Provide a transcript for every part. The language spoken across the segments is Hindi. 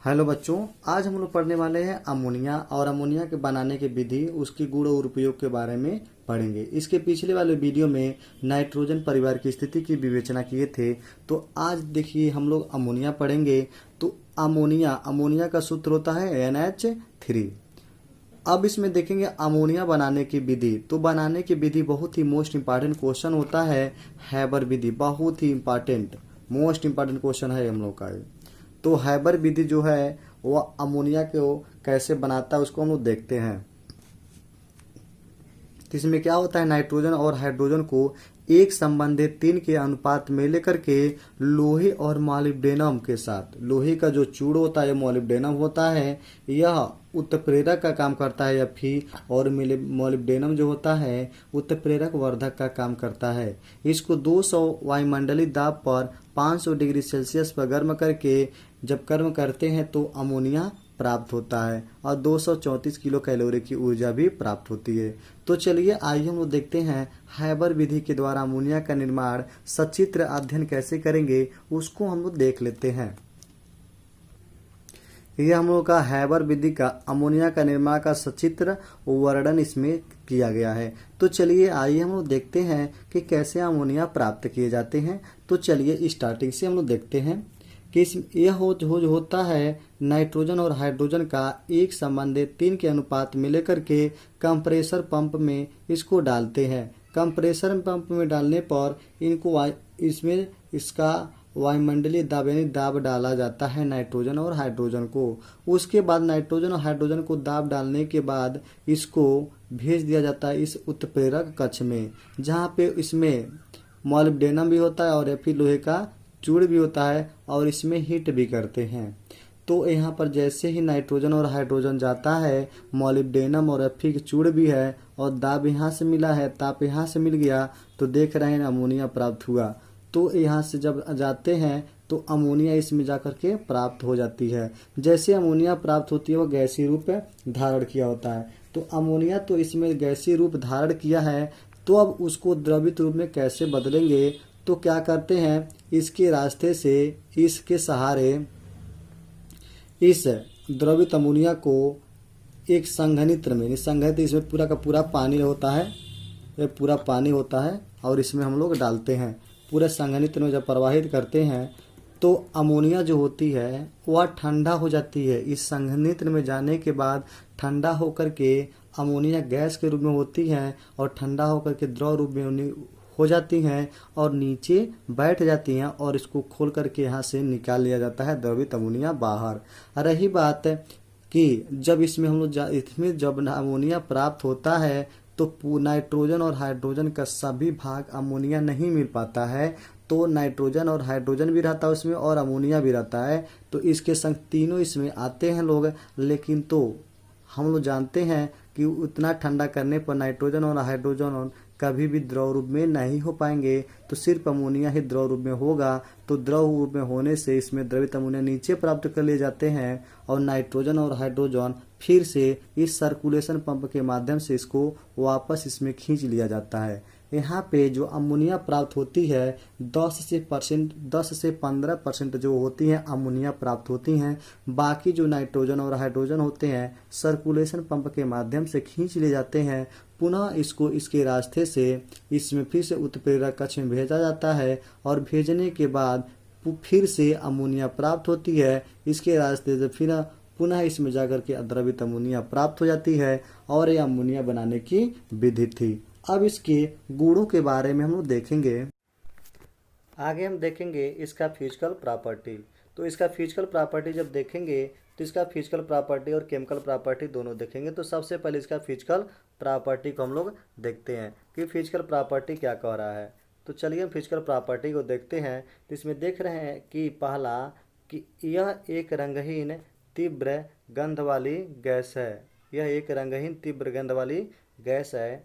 हेलो बच्चों, आज हम लोग पढ़ने वाले हैं अमोनिया और अमोनिया के बनाने की विधि, उसकी गुण और उपयोग के बारे में पढ़ेंगे। इसके पिछले वाले वीडियो में नाइट्रोजन परिवार की स्थिति की विवेचना किए थे। तो आज देखिए हम लोग अमोनिया पढ़ेंगे। तो अमोनिया का सूत्र होता है NH3। अब इसमें देखेंगे अमोनिया बनाने की विधि। तो बनाने की विधि बहुत ही मोस्ट इम्पॉर्टेंट क्वेश्चन होता है। हैबर विधि बहुत ही इम्पॉर्टेंट मोस्ट इम्पॉर्टेंट क्वेश्चन है हम लोग का। तो हैबर विधि जो है वह अमोनिया को कैसे बनाता है उसको हम लोग देखते हैं। तो इसमें क्या होता है, नाइट्रोजन और हाइड्रोजन को एक संबंधित 3 के अनुपात में लेकर के लोहे और मॉलिब्डेनम के साथ, लोहे का जो चूड़ होता है मॉलिब्डेनम होता है, यह उत्प्रेरक का काम करता है और मॉलिब्डेनम जो होता है उत्प्रेरक वर्धक का काम करता है। इसको 200 वायुमंडलीय दाब पर 500 डिग्री सेल्सियस पर गर्म करके जब गर्म करते हैं तो अमोनिया प्राप्त होता है और 234 किलो कैलोरी की ऊर्जा भी प्राप्त होती है। तो चलिए आइए हम लोग देखते हैं हैबर विधि के द्वारा अमोनिया का निर्माण सचित्र अध्ययन कैसे करेंगे, उसको हम लोग देख लेते हैं। यह हम लोग का हैबर विधि का अमोनिया का निर्माण का सचित्र वर्णन इसमें किया गया है। तो चलिए आइए हम लोग देखते हैं कि कैसे अमोनिया प्राप्त किए जाते हैं। तो चलिए स्टार्टिंग से हम लोग देखते हैं कि यह होता है नाइट्रोजन और हाइड्रोजन का एक संबंधित 3 के अनुपात में लेकर के कंप्रेसर पंप में इसको डालते हैं। कंप्रेसर पंप में डालने पर इसमें इसका वायुमंडलीय दाब यानी दाब डाला जाता है नाइट्रोजन और हाइड्रोजन को। उसके बाद नाइट्रोजन और हाइड्रोजन को दाब डालने के बाद इसको भेज दिया जाता है इस उत्प्रेरक कक्ष में, जहाँ पे इसमें मॉलिब्डेनम भी होता है और फिर लोहे का चूड़ भी होता है और इसमें हीट भी करते हैं। तो यहाँ पर जैसे ही नाइट्रोजन और हाइड्रोजन जाता है, मॉलिब्डेनम और Fe चूड़ भी है और दाब यहाँ से मिला है, ताप यहाँ से मिल गया, तो देख रहे हैं अमोनिया प्राप्त हुआ। तो यहाँ से जब जाते हैं तो अमोनिया इसमें जाकर के प्राप्त हो जाती है। जैसे अमोनिया प्राप्त होती है वो गैसीय रूप धारण किया होता है। तो अमोनिया तो इसमें गैसीय रूप धारण किया है, तो अब उसको द्रवित रूप में कैसे बदलेंगे। तो क्या करते हैं, इसके रास्ते से इसके सहारे इस द्रवित अमोनिया को एक संघनित्र में, संघनित्र इसमें पूरा का पूरा पानी होता है, ये पूरा पानी होता है और इसमें हम लोग डालते हैं। पूरे संघनित्र में जब प्रवाहित करते हैं तो अमोनिया जो होती है वह ठंडा हो जाती है। इस संघनित्र में जाने के बाद ठंडा होकर के अमोनिया गैस के रूप में होती है और ठंडा होकर के द्रव रूप में हो जाती हैं और नीचे बैठ जाती हैं और इसको खोल करके यहाँ से निकाल लिया जाता है द्रवित अमोनिया बाहर। रही बात कि जब इसमें जब अमोनिया प्राप्त होता है तो नाइट्रोजन और हाइड्रोजन का सभी भाग अमोनिया नहीं मिल पाता है। तो नाइट्रोजन और हाइड्रोजन भी रहता है उसमें और अमोनिया भी रहता है, तो इसके संग तीनों इसमें आते हैं लोग। लेकिन तो हम लोग जानते हैं कि उतना ठंडा करने पर नाइट्रोजन और हाइड्रोजन कभी भी द्रव रूप में नहीं हो पाएंगे, तो सिर्फ अमोनिया ही द्रव रूप में होगा। तो द्रव रूप में होने से इसमें द्रवित अमोनिया नीचे प्राप्त कर लिए जाते हैं और नाइट्रोजन और हाइड्रोजन फिर से इस सर्कुलेशन पंप के माध्यम से इसको वापस इसमें खींच लिया जाता है। यहाँ पे जो अमोनिया प्राप्त होती है 10 से 15% जो होती हैं अमोनिया प्राप्त होती हैं। बाकी जो नाइट्रोजन और हाइड्रोजन होते हैं सर्कुलेशन पंप के माध्यम से खींच लिए जाते हैं। पुनः इसको इसके रास्ते से इसमें फिर से उत्प्रेरक कक्ष में भेजा जाता है और भेजने के बाद फिर से अमोनिया प्राप्त होती है। इसके रास्ते से फिर पुनः इसमें जाकर के द्रवित अमोनिया प्राप्त हो जाती है और ये अमोनिया बनाने की विधि थी। अब इसके गुणों के बारे में हम लोग देखेंगे। आगे हम देखेंगे इसका फिजिकल प्रॉपर्टी। तो इसका फिजिकल प्रॉपर्टी जब देखेंगे तो इसका फिजिकल प्रॉपर्टी और केमिकल प्रॉपर्टी दोनों देखेंगे। तो सबसे पहले इसका फिजिकल प्रॉपर्टी को हम लोग देखते हैं कि फिजिकल प्रॉपर्टी क्या कह रहा है। तो चलिए हम फिजिकल प्रॉपर्टी को देखते हैं। तो इसमें देख रहे हैं कि पहला कि यह एक रंगहीन तीव्र गंध वाली गैस है, यह एक रंगहीन तीव्र गंध वाली गैस है।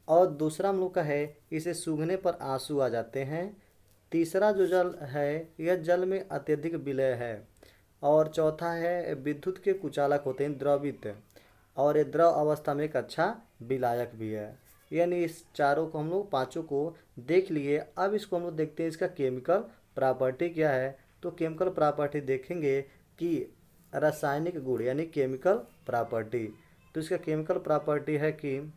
और दूसरा हम लोग का है इसे सूंघने पर आंसू आ जाते हैं। तीसरा जो जल है यह जल में अत्यधिक विलय है। और चौथा है विद्युत के कुचालक होते हैं द्रवित, और ये द्रव अवस्था में एक अच्छा विलायक भी है। यानी इस चारों को हम लोग पांचों को देख लिए। अब इसको हम लोग देखते हैं इसका केमिकल प्रॉपर्टी क्या है। तो केमिकल प्रॉपर्टी देखेंगे कि रासायनिक गुण यानी केमिकल प्रॉपर्टी। तो इसका केमिकल प्रॉपर्टी है कि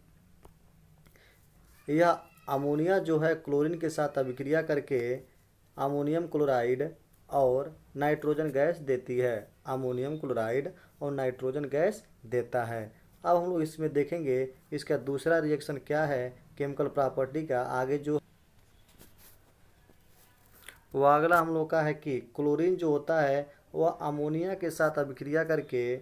यह अमोनिया जो है क्लोरीन के साथ अभिक्रिया करके अमोनियम क्लोराइड और नाइट्रोजन गैस देती है। अमोनियम क्लोराइड और नाइट्रोजन गैस देता है। अब हम लोग इसमें देखेंगे इसका दूसरा रिएक्शन क्या है केमिकल प्रॉपर्टी का। आगे जो वो अगला हम लोग का है कि क्लोरीन जो होता है वह अमोनिया के साथ अभिक्रिया करके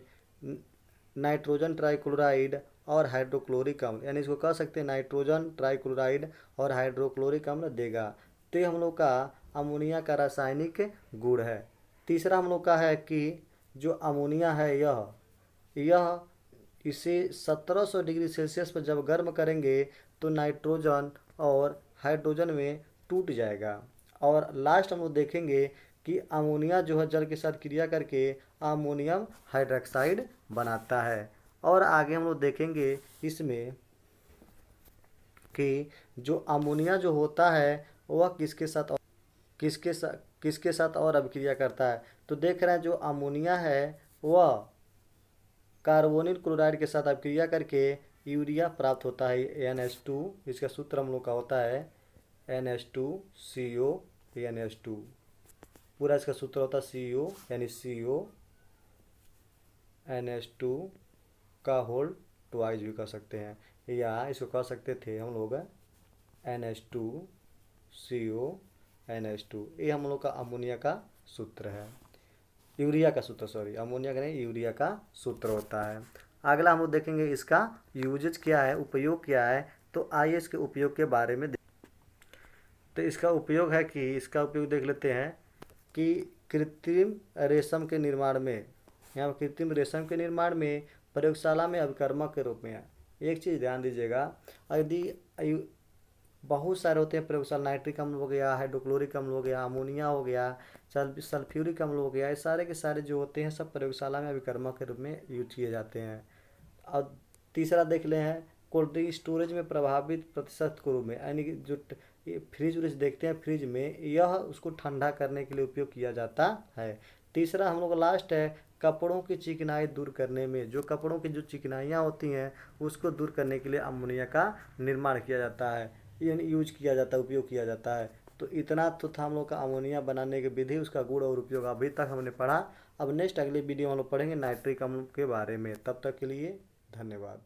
नाइट्रोजन ट्राइक्लोराइड और हाइड्रोक्लोरिक अम्ल यानी इसको कह सकते हैं नाइट्रोजन ट्राइक्लोराइड और हाइड्रोक्लोरिक अम्ल देगा। तो ये हम लोग का अमोनिया का रासायनिक गुण है। तीसरा हम लोग का है कि जो अमोनिया है यह इसे 1700 डिग्री सेल्सियस पर जब गर्म करेंगे तो नाइट्रोजन और हाइड्रोजन में टूट जाएगा। और लास्ट हम लोग देखेंगे कि अमोनिया जो है जल के साथ क्रिया करके अमोनियम हाइड्रोक्साइड बनाता है। और आगे हम लोग देखेंगे इसमें कि जो अमोनिया जो होता है वह किसके साथ और अभिक्रिया करता है। तो देख रहे हैं जो अमोनिया है वह कार्बोनिल क्लोराइड के साथ अभिक्रिया करके यूरिया प्राप्त होता है NH2। इसका सूत्र हम लोग का होता है NH2CO NH2। पूरा इसका सूत्र होता है CO यानी CO NH2 का होल ट्वाइस भी कह सकते हैं, या इसको कह सकते थे हम लोग NH2CO NH2। ये हम लोग का अमोनिया का सूत्र है, यूरिया का सूत्र, सॉरी अमोनिया का नहीं, यूरिया का सूत्र होता है। अगला हम लोग देखेंगे इसका यूजेज क्या है, उपयोग क्या है। तो आइए इसके उपयोग के बारे में तो इसका उपयोग है कि इसका उपयोग देख लेते हैं कि कृत्रिम रेशम के निर्माण में, यहाँ पर कृत्रिम रेशम के निर्माण में प्रयोगशाला में अभिकर्मक के रूप में। एक चीज़ ध्यान दीजिएगा, यदि बहुत सारे होते हैं प्रयोगशाला, नाइट्रिक अम्ल हो गया, हाइड्रोक्लोरिक अम्ल हो गया, अमोनिया हो गया, सल्फ्यूरिक अम्ल हो गया, ये सारे के सारे जो होते हैं सब प्रयोगशाला में अभिकर्मक के रूप में यूज किए जाते हैं। और तीसरा देख ले हैं कोल्ड स्टोरेज में प्रभावित प्रतिशत के रूप में, यानी कि जो फ्रिज व्रिज देखते हैं फ्रिज में, यह उसको ठंडा करने के लिए उपयोग किया जाता है। तीसरा हम लोग लास्ट है कपड़ों की चिकनाई दूर करने में, जो कपड़ों की जो चिकनाइयाँ होती हैं उसको दूर करने के लिए अमोनिया का निर्माण किया जाता है, यानी यूज किया जाता है, उपयोग किया जाता है। तो इतना तो था हम लोग का अमोनिया बनाने की विधि, उसका गुण और उपयोग अभी तक हमने पढ़ा। अब नेक्स्ट अगली वीडियो हम लोग पढ़ेंगे नाइट्रिक अम्ल के बारे में। तब तक के लिए धन्यवाद।